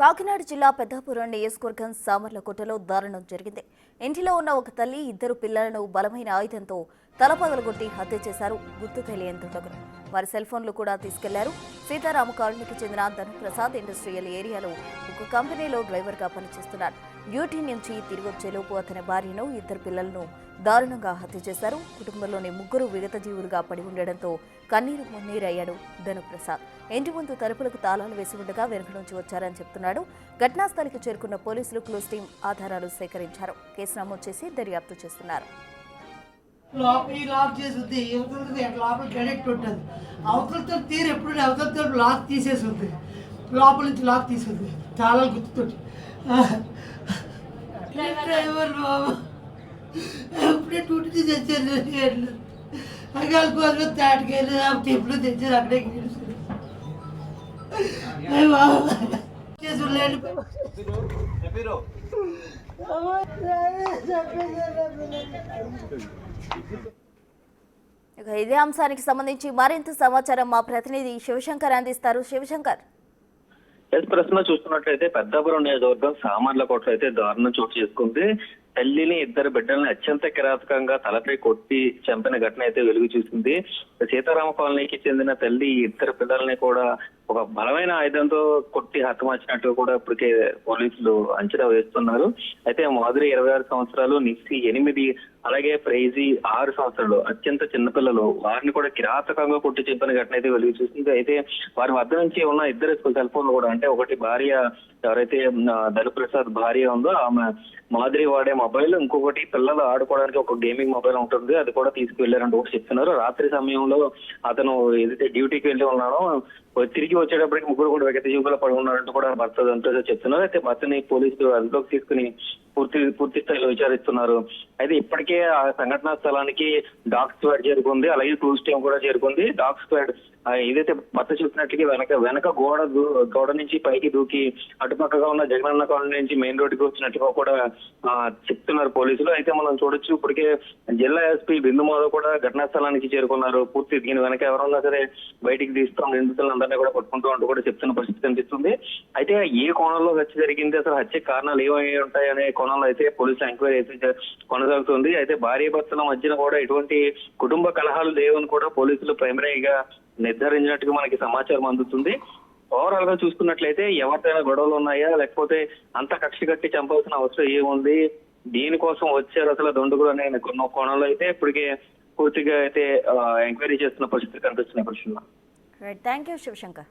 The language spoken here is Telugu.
కాకినాడ జిల్లా పెద్దాపురం నియోజకవర్గం సామర్లకోటలో దారుణం జరిగింది. ఇంటిలో ఉన్న ఒక తల్లి ఇద్దరు పిల్లలను బలమైన ఆయుధంతో తలపగలగొట్టి హత్య చేశారు గుర్తు తెలియని దుండగులు. వారి సెల్ ఫోన్లు కూడా తీసుకెళ్లారు. సీతారామ కాలనీకి చెందిన ధనుప్రసాద్ ఇండస్ట్రియల్ ఏరియాలో ఒక కంపెనీలో డ్రైవర్గా పనిచేస్తున్నారు. డ్యూటీ నుంచి తిరిగి వచ్చేలోపు అతని భార్యను ఇద్దరు పిల్లలను దారుణంగా హత్య చేశారు. కుటుంబంలోని ముగ్గురు విగతజీవులుగా పడి ఉండడంతో కన్నీరు మున్నీరయ్యాడు ధనుప్రసాద్. ఇంటి ముందు తలుపులకు తాళాలు వేసి ఉండగా వెనుక నుంచి వచ్చారని చెప్తున్నాడు. ఘటనా స్థలికి చేరుకున్న పోలీసులు క్లూస్ టీం ఆధారాలు సేకరించారు. కేసు నమోదు చేసి దర్యాప్తు చేస్తున్నారు. లాక్ చేస్తుంది లోపల క్రెడిట్ ఉంటుంది. అవతలతో తీరు ఎప్పుడు అవతలతో లాక్ తీసేస్తుంది. లోపల నుంచి లాక్ తీసేది చాలా గుర్తుతోటి. డ్రైవర్ బాబు ఎప్పుడే డ్యూటీ తెచ్చారు. అగాలి కోసం తాటికెళ్ళి టిప్పులు తెచ్చారు. అక్కడే ఇదే అంశానికి సంబంధించి మరింత సమాచారం మా ప్రతినిధి శివశంకర్ అందిస్తారు. శివశంకర్, ప్రశ్న చూస్తున్నట్లయితే పెద్దాపురం నియోజకవర్గం సామర్లకోటలో అయితే దారుణం చోటు చేసుకుంది. తల్లిని ఇద్దరు బిడ్డల్ని అత్యంత కిరాతకంగా తలపై కొట్టి చంపిన ఘటన అయితే వెలుగు చూసింది. సీతారామ కాలనీకి చెందిన తల్లి ఇద్దరు పిల్లల్ని కూడా ఒక బలమైన ఆయుధంతో కొట్టి హతమార్చినట్టు కూడా ఇప్పటికే పోలీసులు అంచనా వేస్తున్నారు. అయితే మాధురి 26 సంవత్సరాలు, నిస్సి 8, అలాగే ప్రైజీ 6 సంవత్సరాలు అత్యంత చిన్నపిల్లలు. వారిని కూడా కిరాతకంగా కొట్టి చెప్పిన ఘటన అయితే వెలుగు చూసింది. అయితే వారి వద్ద నుంచి ఉన్న ఇద్దరు సెల్ ఫోన్లు కూడా, అంటే ఒకటి భార్య ఎవరైతే ధనుప్రసాద్ భార్య ఉందో ఆమె మాధురి వాడే మొబైల్, ఇంకొకటి పిల్లలు ఆడుకోవడానికి ఒక గేమింగ్ మొబైల్ ఉంటుంది, అది కూడా తీసుకువెళ్లారంటూ కూడా చెప్తున్నారు. రాత్రి సమయంలో అతను ఏదైతే డ్యూటీకి వెళ్ళి ఉన్నాడో తిరిగి వచ్చేటప్పటికి ముగ్గురు కూడా విగతజీవులు పడి ఉన్నారంటూ కూడా భర్త దంతో చెప్తున్నారు. అయితే భర్తని పోలీసులు అదుపులోకి తీసుకుని పూర్తి స్థాయిలో విచారిస్తున్నారు. అయితే ఇప్పటికే ఆ సంఘటనా స్థలానికి డాగ్ స్క్వాడ్ చేరుకుంది, అలాగే క్లూస్ టీం కూడా చేరుకుంది. డాగ్ స్క్వాడ్ ఏదైతే భర్త చూసినట్లుగా వెనక గోడ నుంచి పైకి దూకి అటుపక్కగా ఉన్న జగనన్న కాలనీ నుంచి మెయిన్ రోడ్డుకి వచ్చినట్టుగా కూడా చెప్తున్నారు పోలీసులు. అయితే మనం చూడొచ్చు, ఇప్పటికే జిల్లా ఎస్పీ బిందు మాధవ్ కూడా ఘటనా స్థలానికి చేరుకున్నారు. పూర్తి దీని వెనక ఎవరన్నా సరే బయటికి తీస్తాం, నిందితులందరినీ కూడా పట్టుకుంటూ అంటూ కూడా చెప్తున్న పరిస్థితి కనిపిస్తుంది. అయితే ఏ కోణంలో హత్య జరిగింది, అసలు హత్య కారణాలు ఏమై ఉంటాయనే కోణంలో అయితే పోలీసులు ఎంక్వైరీ అయితే కొనసాగుతుంది. అయితే భార్య భర్తల మధ్యన కూడా ఎటువంటి కుటుంబ కలహాలు లేవని కూడా పోలీసులు ప్రైమరీగా నిర్ధారించినట్టుగా మనకి సమాచారం అందుతుంది. ఓవరాల్ గా చూసుకున్నట్లయితే ఎవరికైనా గొడవలు ఉన్నాయా, లేకపోతే అంత కక్ష కట్టి చంపాల్సిన అవసరం ఏముంది, దీనికోసం వచ్చారు అసలు దుండగులు అనే కొన్ని కోణంలో అయితే ఇప్పటికే పూర్తిగా అయితే ఎంక్వైరీ చేస్తున్న పరిస్థితి కనిపిస్తున్న పరిస్థితుల్లో. Thank you Shivshankar.